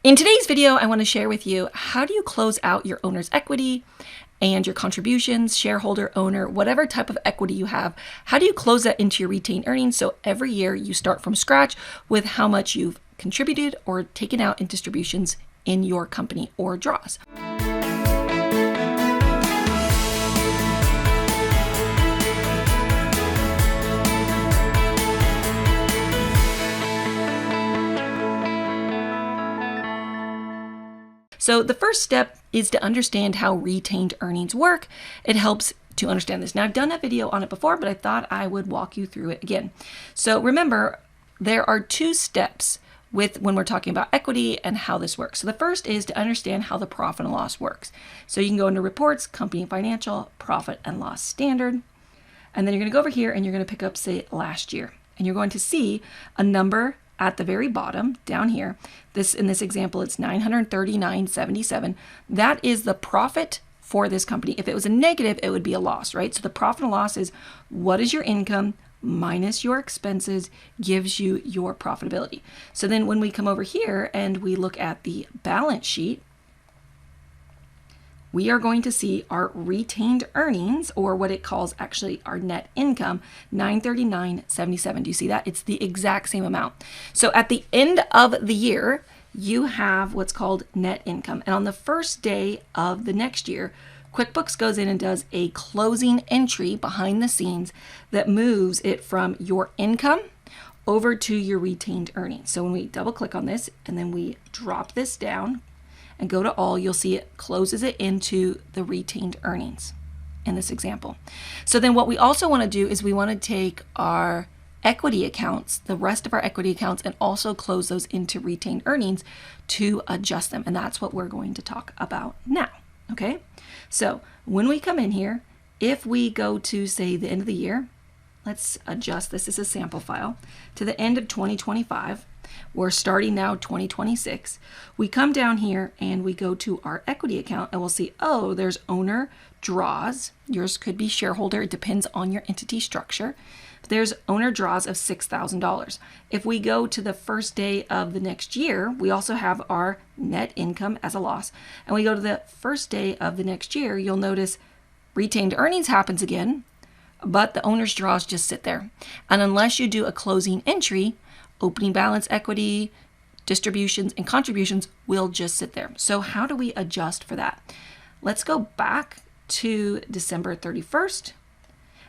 In today's video, I want to share with you how do you close out your owner's equity and your contributions, shareholder, owner, whatever type of equity you have. How do you close that into your retained earnings so every year you start from scratch with how much you've contributed or taken out in distributions in your company or draws? So the first step is to understand how retained earnings work. It helps to understand this. Now, I've done a video on it before, but I thought I would walk you through it again. So remember, there are two steps when we're talking about equity and how this works. So the first is to understand how the profit and loss works. So you can go into reports, company and financial, profit and loss standard. And then you're going to go over here and you're going to pick up, say, last year. And you're going to see a number at the very bottom down here. In this example, it's $939.77. That is the profit for this company. If it was a negative, it would be a loss, right? So the profit and loss is what is your income minus your expenses gives you your profitability. So then when we come over here and we look at the balance sheet, we are going to see our retained earnings, or what it calls actually our net income, $939.77. Do you see that? It's the exact same amount. So at the end of the year, you have what's called net income. And on the first day of the next year, QuickBooks goes in and does a closing entry behind the scenes that moves it from your income over to your retained earnings. So when we double click on this and then we drop this down and go to all, you'll see it closes it into the retained earnings in this example. So then what we also want to do is we want to take our equity accounts, the rest of our equity accounts, and also close those into retained earnings to adjust them. And that's what we're going to talk about now. Okay, so when we come in here, if we go to, say, the end of the year, let's adjust this as a sample file to the end of 2025. We're starting now 2026. We come down here and we go to our equity account and we'll see, oh, there's owner draws. Yours could be shareholder. It depends on your entity structure. There's owner draws of $6,000. If we go to the first day of the next year, we also have our net income as a loss. And we go to the first day of the next year, you'll notice retained earnings happens again, but the owner's draws just sit there. And unless you do a closing entry, opening balance equity, distributions, and contributions will just sit there. So how do we adjust for that? Let's go back to December 31st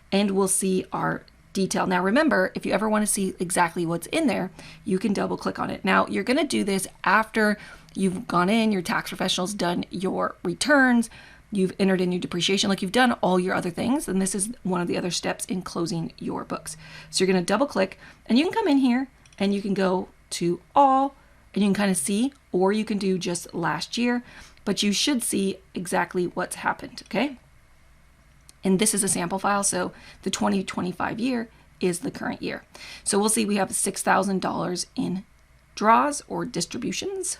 and we'll see our detail. Now remember, if you ever want to see exactly what's in there, you can double click on it. Now you're going to do this after you've gone in, your tax professional's done your returns, you've entered in your depreciation, like you've done all your other things. And this is one of the other steps in closing your books. So you're going to double click and you can come in here and you can go to all and you can kind of see, or you can do just last year, but you should see exactly what's happened, okay? And this is a sample file, so the 2025 year is the current year. So we'll see we have $6,000 in draws or distributions,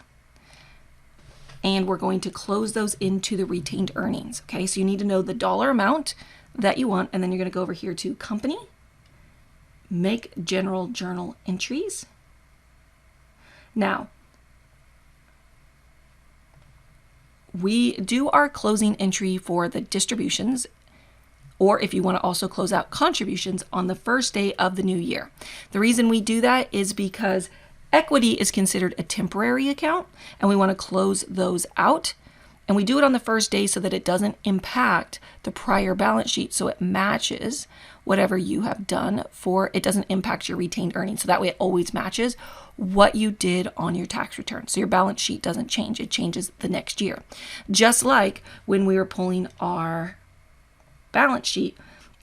and we're going to close those into the retained earnings, okay? So you need to know the dollar amount that you want, and then you're gonna go over here to company, make general journal entries. Now, we do our closing entry for the distributions, or if you want to also close out contributions on the first day of the new year. The reason we do that is because equity is considered a temporary account and we want to close those out. And we do it on the first day so that it doesn't impact the prior balance sheet, so it matches whatever you have done it doesn't impact your retained earnings. So that way it always matches what you did on your tax return. So your balance sheet doesn't change, it changes the next year. Just like when we were pulling our balance sheet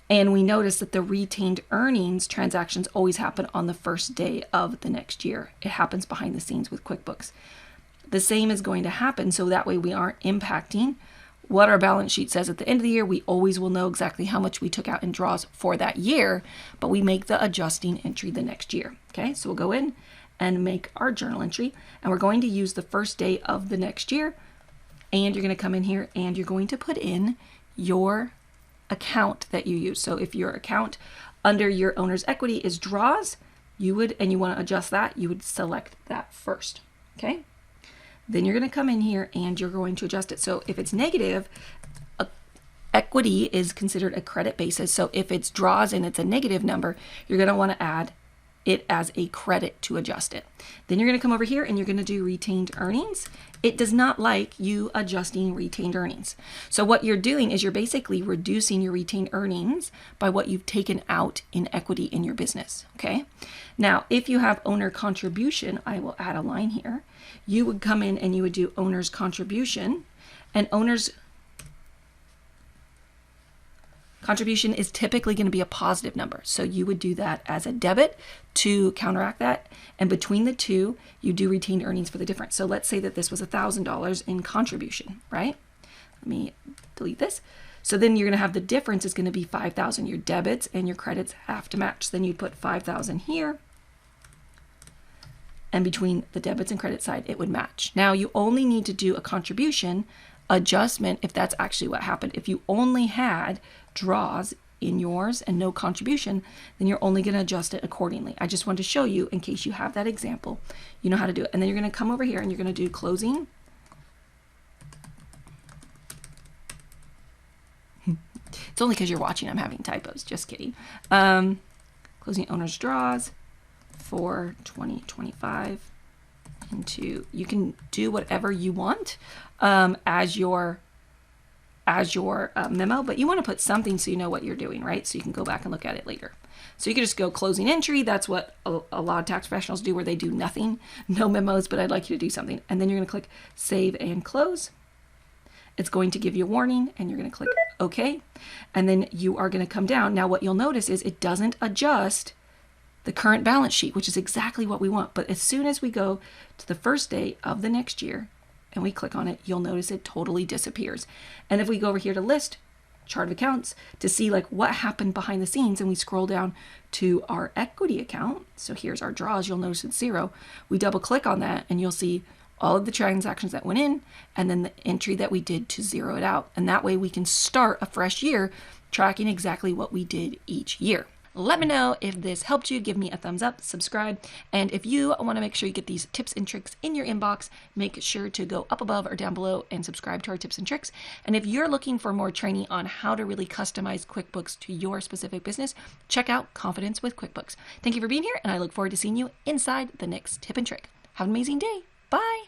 and we noticed that the retained earnings transactions always happen on the first day of the next year. It happens behind the scenes with QuickBooks. The same is going to happen, so that way we aren't impacting what our balance sheet says at the end of the year. We always will know exactly how much we took out in draws for that year, but we make the adjusting entry the next year. Okay, so we'll go in and make our journal entry, and we're going to use the first day of the next year, and you're going to come in here and you're going to put in your account that you use. So if your account under your owner's equity is draws, you would, and you want to adjust that, you would select that first. Okay. Then you're going to come in here and you're going to adjust it. So if it's negative, equity is considered a credit basis. So if it's draws and it's a negative number, you're going to want to add it as a credit to adjust it. Then you're going to come over here and you're going to do retained earnings. It does not like you adjusting retained earnings. So what you're doing is you're basically reducing your retained earnings by what you've taken out in equity in your business. Okay. Now, if you have owner contribution, I will add a line here. You would come in and you would do owner's contribution, and owner's contribution is typically going to be a positive number. So you would do that as a debit to counteract that. And between the two, you do retained earnings for the difference. So let's say that this was $1,000 in contribution, right? Let me delete this. So then you're going to have the difference is going to be 5,000. Your debits and your credits have to match. So then you put 5,000 here. And between the debits and credit side, it would match. Now you only need to do a contribution adjustment if that's actually what happened. If you only had draws in yours and no contribution, then you're only going to adjust it accordingly. I just wanted to show you in case you have that example, you know how to do it. And then you're going to come over here and you're going to do closing. It's only because you're watching I'm having typos, just kidding. Closing owner's draws for 2025 into, you can do whatever you want as your memo, but you want to put something so you know what you're doing, right? So you can go back and look at it later. So you can just go closing entry. That's what a lot of tax professionals do, where they do nothing, no memos, but I'd like you to do something. And then you're going to click save and close. It's going to give you a warning and you're going to click OK. And then you are going to come down. Now what you'll notice is it doesn't adjust the current balance sheet, which is exactly what we want. But as soon as we go to the first day of the next year and we click on it, you'll notice it totally disappears. And if we go over here to list, chart of accounts, to see like what happened behind the scenes, and we scroll down to our equity account. So here's our draws. You'll notice it's 0. We double click on that and you'll see all of the transactions that went in and then the entry that we did to zero it out. And that way we can start a fresh year tracking exactly what we did each year. Let me know if this helped you. Give me a thumbs up, subscribe, and if you want to make sure you get these tips and tricks in your inbox, make sure to go up above or down below and subscribe to our tips and tricks. And if you're looking for more training on how to really customize QuickBooks to your specific business, check out Confidence with QuickBooks. Thank you for being here, and I look forward to seeing you inside the next tip and trick. Have an amazing day. Bye.